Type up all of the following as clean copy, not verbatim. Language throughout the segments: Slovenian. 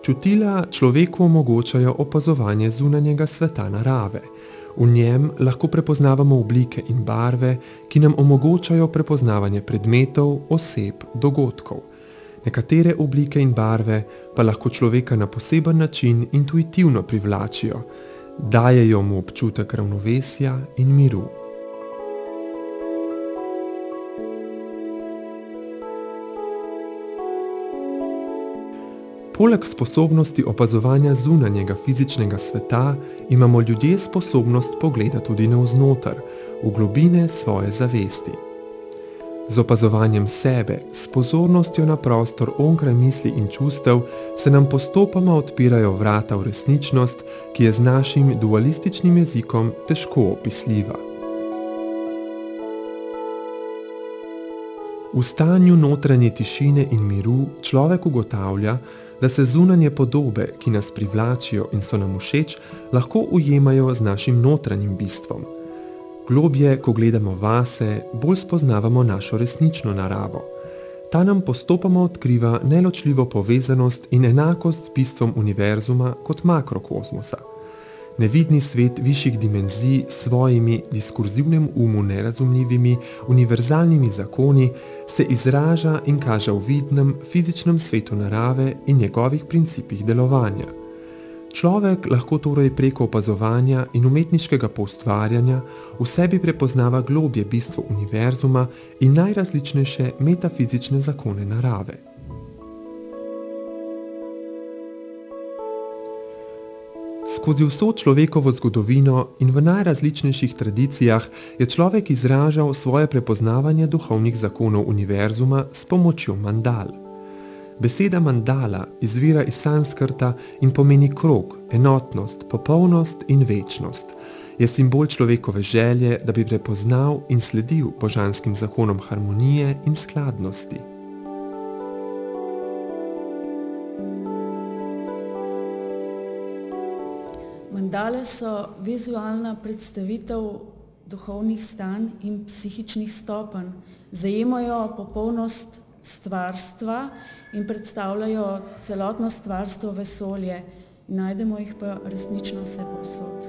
Čutila človeku omogočajo opazovanje zunanjega sveta narave. V njem lahko prepoznavamo oblike in barve, ki nam omogočajo prepoznavanje predmetov, oseb, dogodkov. Nekatere oblike in barve pa lahko človeka na poseben način intuitivno privlačijo, dajejo mu občutek ravnovesja in miru. Poleg sposobnosti opazovanja zunanjega fizičnega sveta imamo ljudje sposobnost pogleda tudi navznoter, v globine svoje zavesti. Z opazovanjem sebe, s pozornostjo na prostor onkraj misli in čustev, se nam postopoma odpirajo vrata v resničnost, ki je z našim dualističnim jezikom težko opisljiva. V stanju notranje tišine in miru človek ugotavlja, da se zunanje podobe, ki nas privlačijo in so nam všeč, lahko ujemajo z našim notranjim bistvom. Globje, ko gledamo vase, bolj spoznavamo našo resnično naravo. Ta nam postopoma odkriva neločljivo povezanost in enakost z bistvom univerzuma kot makrokozmosa. Nevidni svet višjih dimenzij s svojimi diskurzivnem umu nerazumljivimi, univerzalnimi zakoni se izraža in kaže v vidnem fizičnem svetu narave in njegovih principih delovanja. Človek lahko torej preko opazovanja in umetniškega poustvarjanja v sebi prepoznava globje bistvo univerzuma in najrazličnejše metafizične zakone narave. Skozi vso človekovo zgodovino in v najrazličnejših tradicijah je človek izražal svoje prepoznavanje duhovnih zakonov univerzuma s pomočjo mandal. Beseda mandala izvira iz sanskrta in pomeni krog, enotnost, popolnost in večnost. Je simbol človekove želje, da bi prepoznal in sledil božanskim zakonom harmonije in skladnosti. Mandale so vizualna predstavitev duhovnih stanj in psihičnih stopenj. Zajemajo popolnost stvarstva in predstavljajo celotno stvarstvo vesolje. Najdemo jih pa resnično vsepovsod.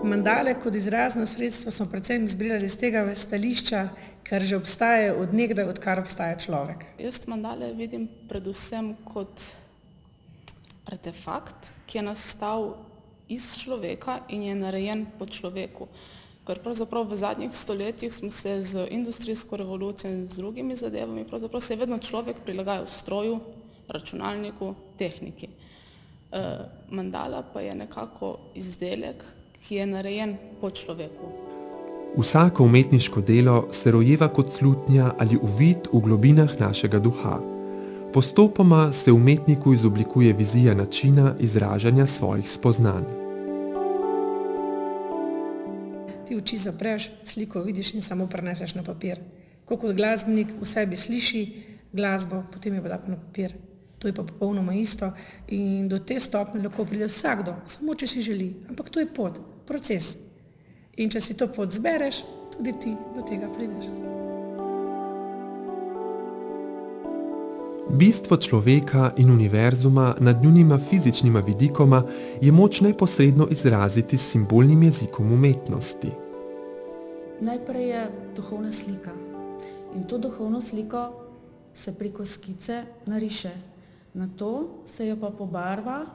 Mandale kot izrazno sredstvo smo predvsem izbrali iz tega stališča, ker že obstajajo od nekdaj, odkar obstaja človek. Jaz mandale vidim predvsem kot artefakt, ki je nastal iz človeka in je narejen po človeku. Ker pravzaprav v zadnjih stoletjih smo se z industrijsko revolucijo in z drugimi zadevami, pravzaprav se je vedno človek prilagajal stroju, računalniku, tehniki. Mandala pa je nekako izdelek, ki je narejen po človeku. Vsako umetniško delo se rojeva kot slutnja ali uvid v globinah našega duha. Postopoma se umetniku izoblikuje vizija načina izražanja svojih spoznanj. Ti oči zapreš, sliko vidiš in samo preneseš na papir. Kot glasbenik v sebi sliši glasbo, potem jo pa da na papir. To je pa popolnoma isto in do te stopnje lahko pride vsakdo, samo če si želi. Ampak to je pot, proces. In če si to pot zbereš, tudi ti do tega prideš. Bistvo človeka in univerzuma nad njunima fizičnima vidikoma je moč neposredno izraziti s simbolnim jezikom umetnosti. Najprej je duhovna slika. In to duhovno sliko se preko skice nariše. Nato se jo pa pobarva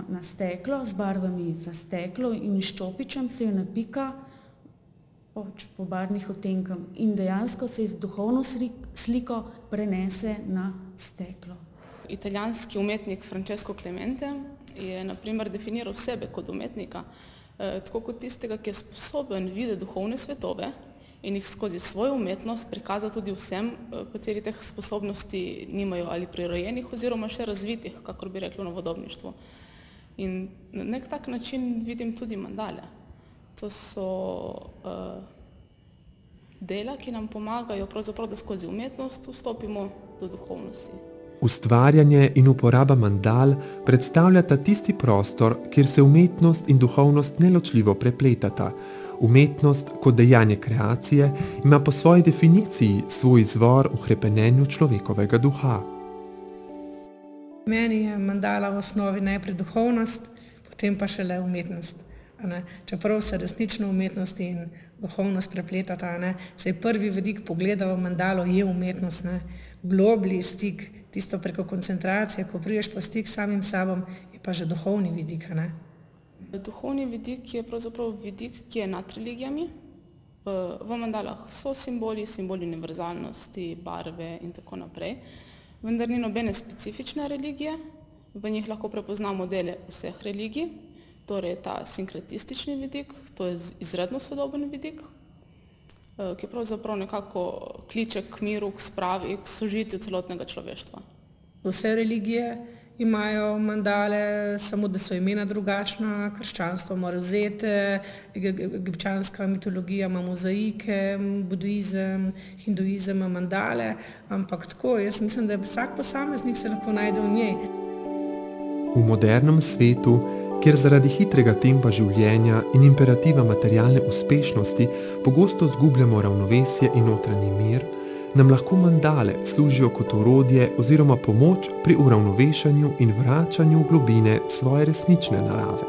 na steklo z barvami za steklo in ščopičem se jo napika po barvnih odtenkih in dejansko se iz duhovno sliko prenese na steklo. Italijanski umetnik Francesco Clemente je na primer definiral sebe kot umetnika, tako kot tistega, ki je sposoben videti duhovne svetove in jih skozi svojo umetnost prikazati tudi vsem, kateri teh sposobnosti nimajo ali prirojenih oziroma še razvitih, kakor bi rekli v novodobništvu. In na nek tak način vidim tudi mandale. To so dela, ki nam pomagajo pravzaprav, da skozi umetnost vstopimo do duhovnosti. Ustvarjanje in uporaba mandal predstavljata tisti prostor, kjer se umetnost in duhovnost neločljivo prepletata. Umetnost kot dejanje kreacije ima po svoji definiciji svoj izvor v hrepenenju človekovega duha. Meni je mandala v osnovi najprej duhovnost, potem pa šele umetnost. Čeprav se resnično umetnost in duhovnost prepletata, saj prvi vidik pogleda v mandalo je umetnost, globlji stik, tisto preko koncentracije, ko prideš po stik s samim sabom, je pa že duhovni vidik. Duhovni vidik je pravzaprav vidik, ki je nad religijami. V mandalah so simboli univerzalnosti, barve in tako naprej, vendar ni nobene specifične religije, v njih lahko prepoznamo dele vseh religij, torej ta sinkretistični vidik, to je izredno sodoben vidik, ki pravzaprav nekako kliče k miru, k spravi, k sožitju celotnega človeštva. Vse religije imajo mandale, samo da so imena drugačna, krščanstvo ima rozete, egipčanska mitologija ima mozaike, buduizem, hinduizem ima mandale, ampak tako, jaz mislim, da vsak posameznik se lahko najde v njej. V modernem svetu, kjer zaradi hitrega tempa življenja in imperativa materialne uspešnosti pogosto zgubljamo ravnovesje in notranji mir, nam lahko mandale služijo kot orodje oziroma pomoč pri uravnovešanju in vračanju globine svoje resnične narave.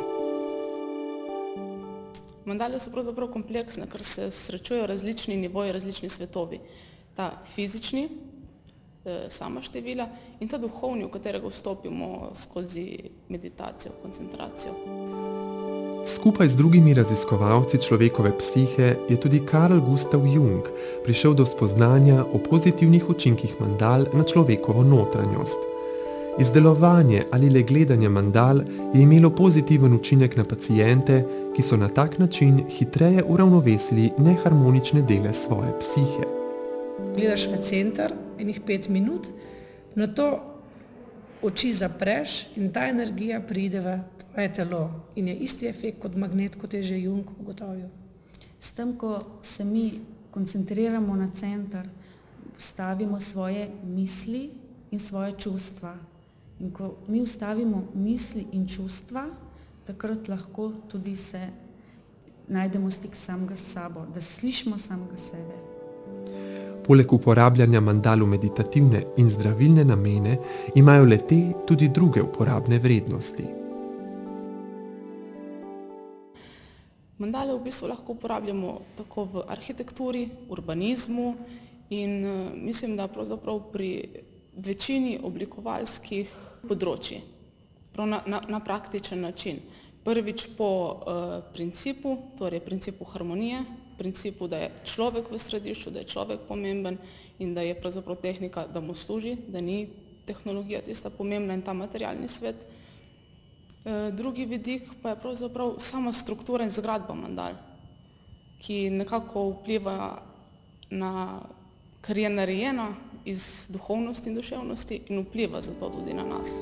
Mandale so pravzaprav kompleksne, ker se srečujejo različni nivoji, različni svetovi. Ta fizični, sama števila, in ta duhovni, v katerega vstopimo skozi meditacijo, koncentracijo. Skupaj z drugimi raziskovalci človekove psihe je tudi Carl Gustav Jung prišel do spoznanja o pozitivnih učinkih mandal na človekovo notranjost. Izdelovanje ali le gledanje mandal je imelo pozitiven učinek na paciente, ki so na tak način hitreje uravnovesili neharmonične dele svoje psihe. Gledaš v center, enih 5 minut, nato oči zapreš in ta energija pride v tvoje telo in je isti efekt kot magnet, kot je že Jung ugotovil. S tem, ko se mi koncentriramo na center, stavimo svoje misli in svoje čustva. In ko mi ustavimo misli in čustva, takrat lahko tudi se najdemo stik samega s sabo, da slišimo samega sebe. Poleg uporabljanja mandal v meditativne in zdravilne namene, imajo le-te tudi druge uporabne vrednosti. Mandale v bistvu lahko uporabljamo tako v arhitekturi, urbanizmu in mislim, da pravzaprav pri večini oblikovalskih področji, na praktičen način. Prvič po principu, torej principu harmonije, principu, da je človek v središču, da je človek pomemben in da je pravzaprav tehnika, da mu služi, da ni tehnologija tista pomembna in ta materialni svet. Drugi vidik pa je pravzaprav sama struktura in zgradba mandal, ki nekako vpliva na, kar je narejena iz duhovnosti in duševnosti in vpliva zato tudi na nas.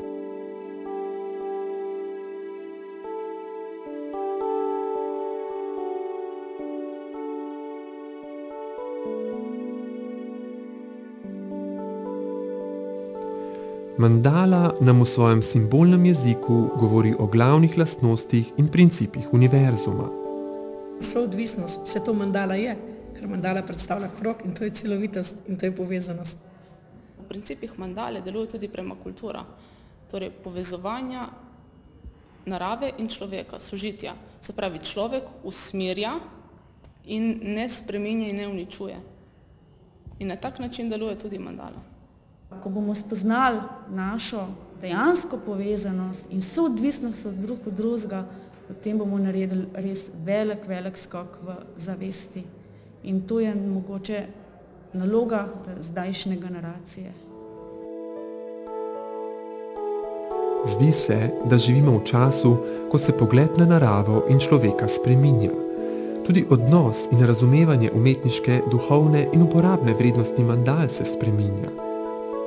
Mandala nam v svojem simbolnem jeziku govori o glavnih lastnostih in principih univerzuma. Soodvisnost, vse to mandala je, ker mandala predstavlja krog in to je celovitost in to je povezanost. V principih mandale deluje tudi permakultura, torej povezovanja narave in človeka, sožitja. Se pravi, človek usmerja in ne spreminja in ne uničuje. In na tak način deluje tudi mandala. Ko bomo spoznali našo dejansko povezanost in soodvisnost od drug od drugega, potem bomo naredili res velik skok v zavesti. In to je mogoče naloga zdajšnje generacije. Zdi se, da živimo v času, ko se pogled na naravo in človeka spreminja. Tudi odnos in razumevanje umetniške, duhovne in uporabne vrednosti mandal se spreminja.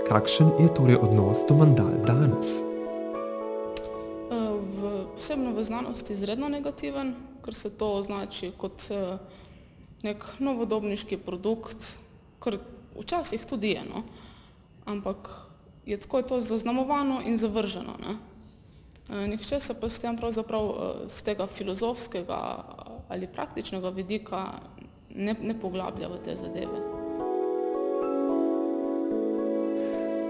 Kakšen je torej odnos do mandal danes? Posebno v znanosti izredno negativen, ker se to označi kot nek novodobniški produkt, kar včasih tudi je, no? Ampak je tako to zaznamovano in zavrženo. Nihče se pa s tem pravzaprav z tega filozofskega ali praktičnega vidika ne poglablja v te zadeve.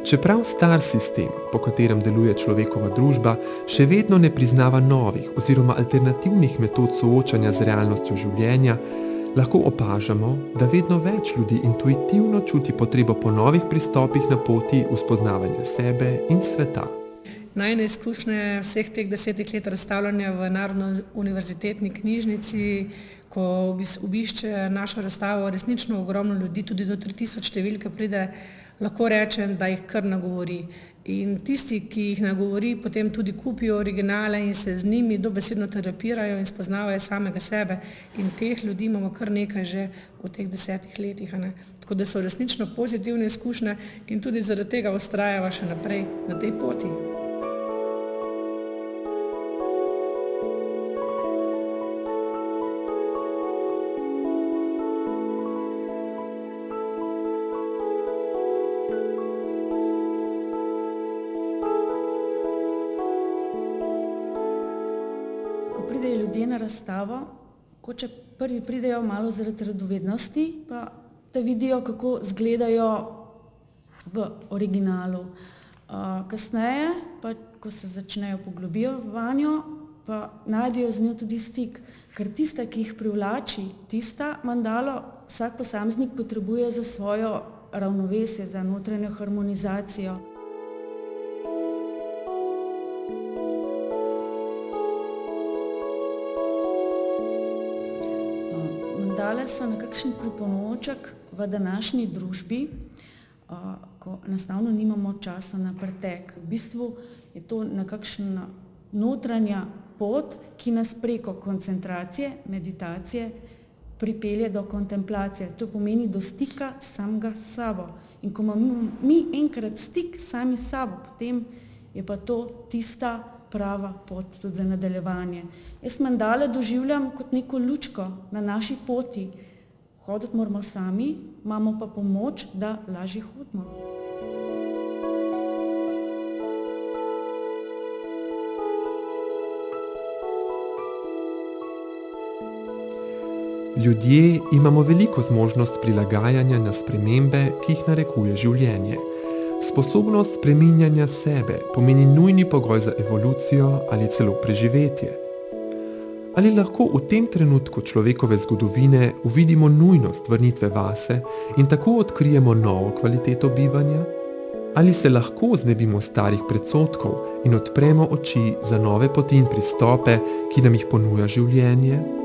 Čeprav star sistem, po katerem deluje človekova družba, še vedno ne priznava novih oziroma alternativnih metod soočanja z realnostjo življenja, lahko opažamo, da vedno več ljudi intuitivno čuti potrebo po novih pristopih na poti v spoznavanje sebe in sveta. Najne izkušnje vseh teh 10 let razstavljanja v Narodno univerzitetni knjižnici, ko obišče našo razstavo resnično ogromno ljudi, tudi do 3000 številke pride, lahko rečem, da jih kar nagovori. In tisti, ki jih nagovori, potem tudi kupijo originale in se z njimi dobesedno terapirajo in spoznavajo samega sebe. In teh ljudi imamo kar nekaj že v teh 10 letih. Tako da so resnično pozitivne izkušnje in tudi zaradi tega vztrajava še naprej na tej poti. Pridejo ljudje na razstavo, če prvi pridejo malo zaradi radovednosti, pa da vidijo, kako izgledajo v originalu. Kasneje, pa ko se začnejo poglobijo vanjo, pa najdejo z njo tudi stik, ker tista, ki jih privlači, tista mandalo vsak posameznik potrebuje za svojo ravnovesje, za notranjo harmonizacijo. Mandale so nekakšen pripomoček v današnji družbi, ko enostavno nimamo časa na pretek. V bistvu je to nekakšna notranja pot, ki nas preko koncentracije, meditacije pripelje do kontemplacije. To pomeni do stika samega s sabo. In ko imamo mi enkrat stik sami s sabo, potem je pa to tista prava pot tudi za nadaljevanje. Jaz mandale doživljam kot neko lučko na naši poti. Hoditi moramo sami, imamo pa pomoč, da lažje hodimo. Ljudje imamo veliko zmožnost prilagajanja na spremembe, ki jih narekuje življenje. Sposobnost spreminjanja sebe pomeni nujni pogoj za evolucijo ali celo preživetje. Ali lahko v tem trenutku človekove zgodovine uvidimo nujnost vrnitve vase in tako odkrijemo novo kvaliteto bivanja? Ali se lahko znebimo starih predsodkov in odpremo oči za nove poti in pristope, ki nam jih ponuja življenje?